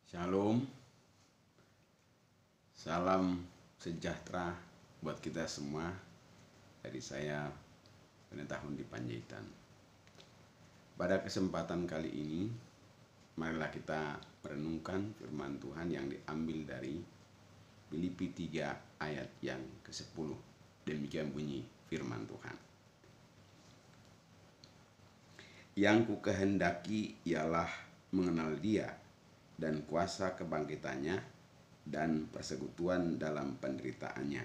Shalom, salam sejahtera buat kita semua. Dari saya, Pendeta Hundi Panjaitan. Pada kesempatan kali ini, marilah kita merenungkan firman Tuhan yang diambil dari Filipi 3 ayat yang ke-10. Demikian bunyi firman Tuhan. Yang ku kehendaki ialah mengenal Dia dan kuasa kebangkitannya dan persekutuan dalam penderitaannya,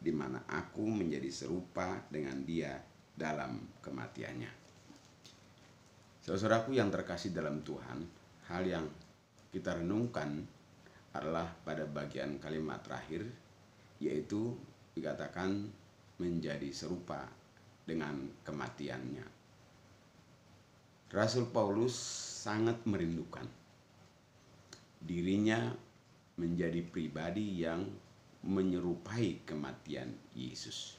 di mana aku menjadi serupa dengan Dia dalam kematiannya. Saudaraku yang terkasih dalam Tuhan, hal yang kita renungkan adalah pada bagian kalimat terakhir, yaitu dikatakan menjadi serupa dengan kematiannya. Rasul Paulus sangat merindukan dirinya menjadi pribadi yang menyerupai kematian Yesus.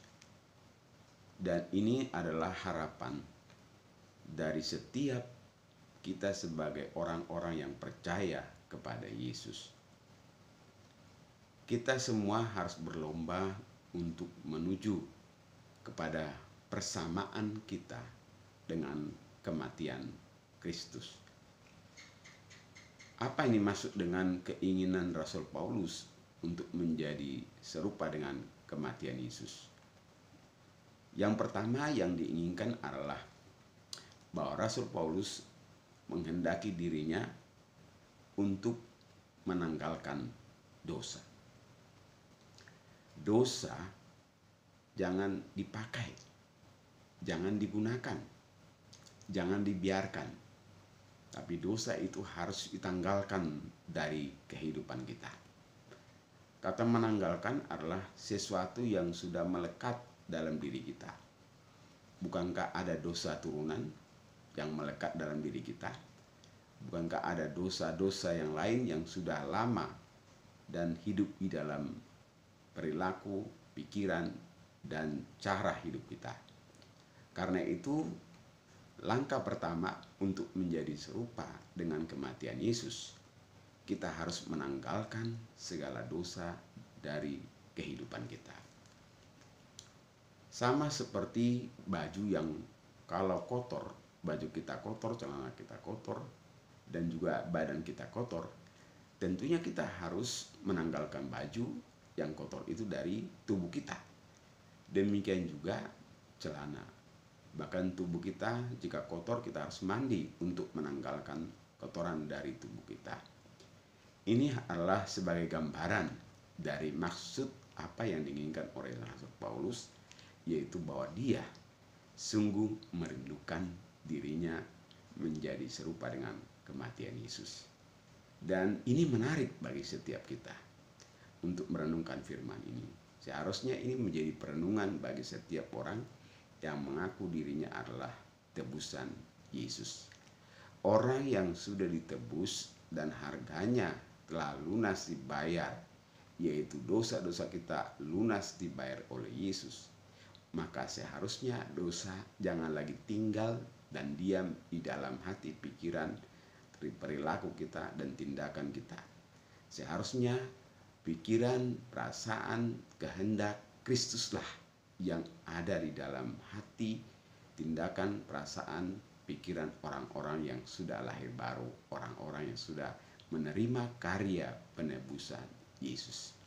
Dan ini adalah harapan dari setiap kita sebagai orang-orang yang percaya kepada Yesus. Kita semua harus berlomba untuk menuju kepada persamaan kita dengan kematian Kristus. Apa ini maksud dengan keinginan Rasul Paulus untuk menjadi serupa dengan kematian Yesus? Yang pertama yang diinginkan adalah bahwa Rasul Paulus menghendaki dirinya untuk menanggalkan dosa. Dosa jangan dipakai, jangan digunakan, jangan dibiarkan. Tapi dosa itu harus ditanggalkan dari kehidupan kita. Kata menanggalkan adalah sesuatu yang sudah melekat dalam diri kita. Bukankah ada dosa turunan yang melekat dalam diri kita? Bukankah ada dosa-dosa yang lain yang sudah lama dan hidup di dalam perilaku, pikiran, dan cara hidup kita? Karena itu, langkah pertama untuk menjadi serupa dengan kematian Yesus, kita harus menanggalkan segala dosa dari kehidupan kita. Sama seperti baju yang kalau kotor, baju kita kotor, celana kita kotor, dan juga badan kita kotor, tentunya kita harus menanggalkan baju yang kotor itu dari tubuh kita. Demikian juga celana. Bahkan tubuh kita jika kotor, kita harus mandi untuk menanggalkan kotoran dari tubuh kita. Ini adalah sebagai gambaran dari maksud apa yang diinginkan oleh Rasul Paulus, yaitu bahwa dia sungguh merindukan dirinya menjadi serupa dengan kematian Yesus. Dan ini menarik bagi setiap kita untuk merenungkan firman ini. Seharusnya ini menjadi perenungan bagi setiap orang yang mengaku dirinya adalah tebusan Yesus. Orang yang sudah ditebus dan harganya telah lunas dibayar, yaitu dosa-dosa kita lunas dibayar oleh Yesus, maka seharusnya dosa jangan lagi tinggal dan diam di dalam hati, pikiran, perilaku kita, dan tindakan kita. Seharusnya pikiran, perasaan, kehendak Kristuslah yang ada di dalam hati, tindakan, perasaan, pikiran orang-orang yang sudah lahir baru, orang-orang yang sudah menerima karya penebusan Yesus.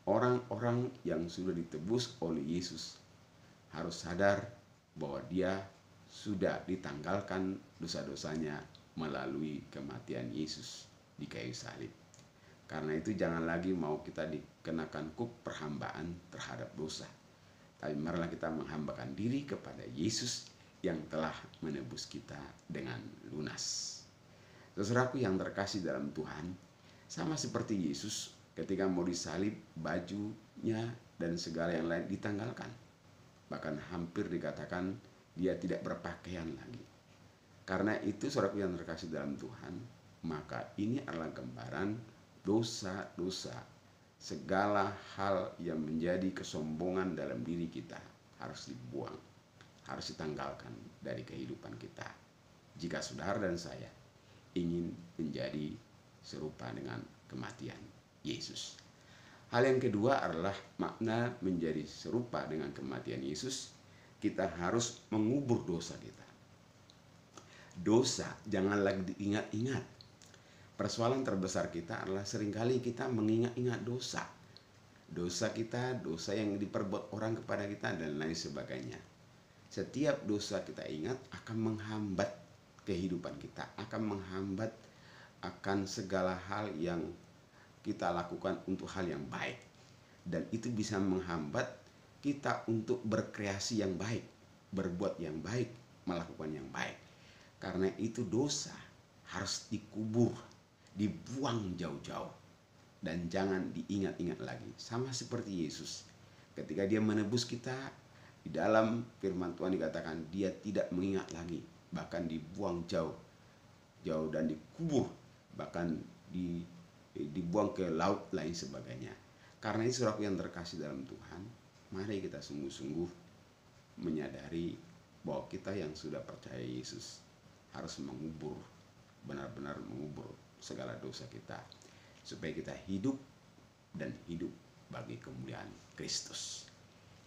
Orang-orang yang sudah ditebus oleh Yesus harus sadar bahwa dia sudah ditanggalkan dosa-dosanya melalui kematian Yesus di kayu salib. Karena itu jangan lagi mau kita dikenakan kuk perhambaan terhadap dosa. Tapi marilah kita menghambakan diri kepada Yesus yang telah menebus kita dengan lunas. Saudaraku yang terkasih dalam Tuhan, sama seperti Yesus ketika mau disalib, bajunya dan segala yang lain ditanggalkan. Bahkan hampir dikatakan dia tidak berpakaian lagi. Karena itu saudaraku yang terkasih dalam Tuhan, maka ini adalah gambaran dosa-dosa. Segala hal yang menjadi kesombongan dalam diri kita harus dibuang, harus ditanggalkan dari kehidupan kita. Jika saudara dan saya ingin menjadi serupa dengan kematian Yesus. Hal yang kedua adalah makna menjadi serupa dengan kematian Yesus. Kita harus mengubur dosa kita. Dosa jangan lagi diingat-ingat. Persoalan terbesar kita adalah seringkali kita mengingat-ingat dosa. Dosa kita, dosa yang diperbuat orang kepada kita, dan lain sebagainya. Setiap dosa kita ingat akan menghambat kehidupan kita, akan menghambat akan segala hal yang kita lakukan untuk hal yang baik. Dan itu bisa menghambat kita untuk berkreasi yang baik, berbuat yang baik, melakukan yang baik. Karena itu dosa harus dikubur, dibuang jauh-jauh, dan jangan diingat-ingat lagi. Sama seperti Yesus, ketika dia menebus kita, di dalam firman Tuhan dikatakan dia tidak mengingat lagi, bahkan dibuang jauh dan dikubur, bahkan dibuang ke laut lain sebagainya. Karena itu saudaraku yang terkasih dalam Tuhan, mari kita sungguh-sungguh menyadari bahwa kita yang sudah percaya Yesus harus mengubur, benar-benar mengubur segala dosa kita, supaya kita hidup dan hidup bagi kemuliaan Kristus.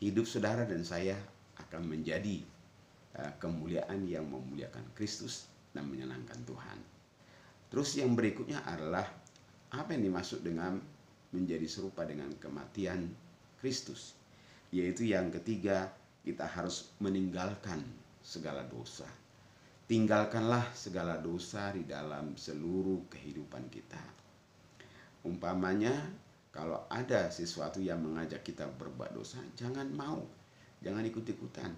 Hidup saudara dan saya akan menjadi kemuliaan yang memuliakan Kristus dan menyenangkan Tuhan. Terus yang berikutnya adalah apa yang dimaksud dengan menjadi serupa dengan kematian Kristus, yaitu yang ketiga, kita harus meninggalkan segala dosa. Tinggalkanlah segala dosa di dalam seluruh kehidupan kita. Umpamanya, kalau ada sesuatu yang mengajak kita berbuat dosa, jangan mau, jangan ikut-ikutan.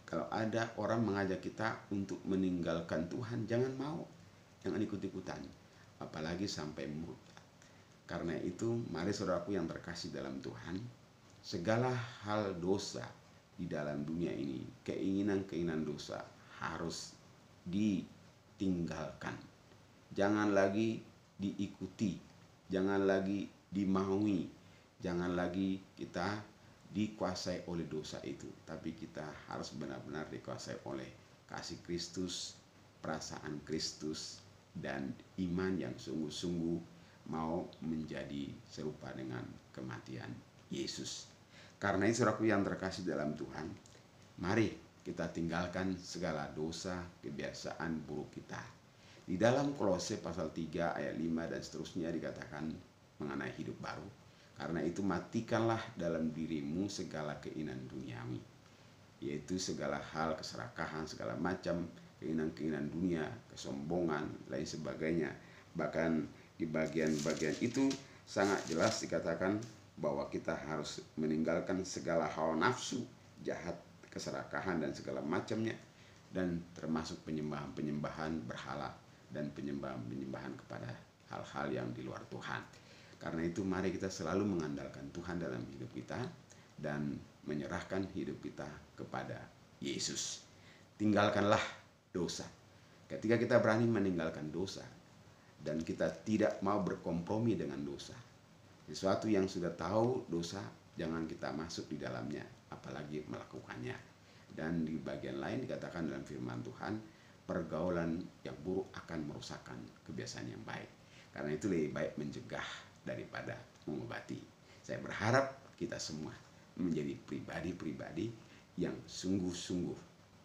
Kalau ada orang mengajak kita untuk meninggalkan Tuhan, jangan mau, jangan ikut-ikutan, apalagi sampai murtad. Karena itu, mari saudaraku yang terkasih dalam Tuhan, segala hal dosa di dalam dunia ini, keinginan-keinginan dosa harus ditinggalkan. Jangan lagi diikuti, jangan lagi dimaui, jangan lagi kita dikuasai oleh dosa itu, tapi kita harus benar-benar dikuasai oleh kasih Kristus, perasaan Kristus, dan iman yang sungguh-sungguh mau menjadi serupa dengan kematian Yesus. Karena itu saudaraku yang terkasih dalam Tuhan, mari kita tinggalkan segala dosa, kebiasaan buruk kita. Di dalam Kolose pasal 3 ayat 5 dan seterusnya dikatakan mengenai hidup baru. Karena itu matikanlah dalam dirimu segala keinginan duniawi, yaitu segala hal keserakahan, segala macam keinginan-keinginan dunia, kesombongan, lain sebagainya. Bahkan di bagian-bagian itu sangat jelas dikatakan bahwa kita harus meninggalkan segala hawa nafsu jahat, keserakahan dan segala macamnya, dan termasuk penyembahan-penyembahan berhala dan penyembahan-penyembahan kepada hal-hal yang di luar Tuhan. Karena itu mari kita selalu mengandalkan Tuhan dalam hidup kita dan menyerahkan hidup kita kepada Yesus. Tinggalkanlah dosa. Ketika kita berani meninggalkan dosa dan kita tidak mau berkompromi dengan dosa, sesuatu yang sudah tahu dosa, jangan kita masuk di dalamnya, apalagi melakukannya. Dan di bagian lain dikatakan dalam firman Tuhan, pergaulan yang buruk akan merusakkan kebiasaan yang baik. Karena itu lebih baik mencegah daripada mengobati. Saya berharap kita semua menjadi pribadi-pribadi yang sungguh-sungguh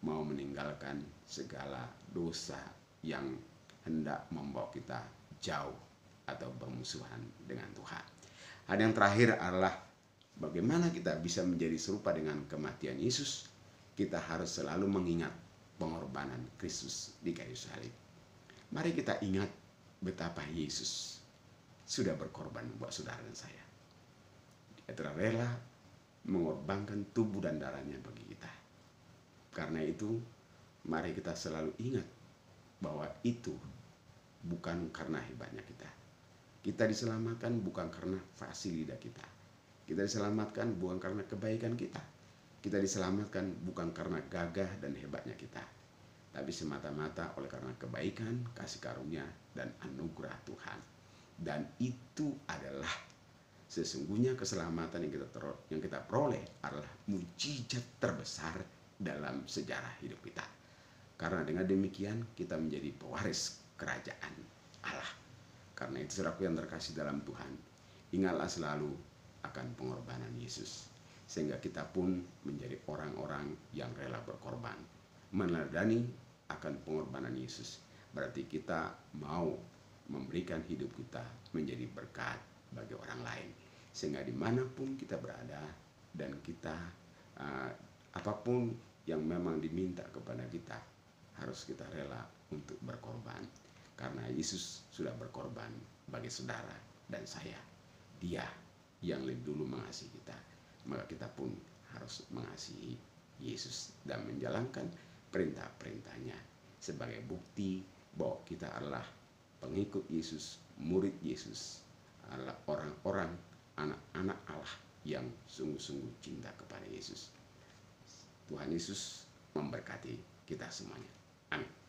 mau meninggalkan segala dosa yang hendak membawa kita jauh atau bermusuhan dengan Tuhan. Hal yang terakhir adalah bagaimana kita bisa menjadi serupa dengan kematian Yesus. Kita harus selalu mengingat pengorbanan Kristus di kayu salib. Mari kita ingat betapa Yesus sudah berkorban buat saudara dan saya. Dia telah rela mengorbankan tubuh dan darahnya bagi kita. Karena itu, mari kita selalu ingat bahwa itu bukan karena hebatnya kita. Kita diselamatkan bukan karena fasih lidah kita. Kita diselamatkan bukan karena kebaikan kita. Kita diselamatkan bukan karena gagah dan hebatnya kita, tapi semata-mata oleh karena kebaikan, kasih karunia, dan anugerah Tuhan. Dan itu adalah sesungguhnya keselamatan yang kita peroleh adalah mukjizat terbesar dalam sejarah hidup kita. Karena dengan demikian kita menjadi pewaris kerajaan Allah. Karena itu saudaraku yang terkasih dalam Tuhan, ingatlah selalu akan pengorbanan Yesus, sehingga kita pun menjadi orang-orang yang rela berkorban, meneladani akan pengorbanan Yesus. Berarti kita mau memberikan hidup kita menjadi berkat bagi orang lain, sehingga dimanapun kita berada dan kita apapun yang memang diminta kepada kita, harus kita rela untuk berkorban. Karena Yesus sudah berkorban bagi saudara dan saya. Dia yang lebih dulu mengasihi kita, maka kita pun harus mengasihi Yesus dan menjalankan perintah-perintahnya sebagai bukti bahwa kita adalah pengikut Yesus, murid Yesus, adalah orang-orang anak-anak Allah yang sungguh-sungguh cinta kepada Yesus. Tuhan Yesus memberkati kita semuanya. Amin.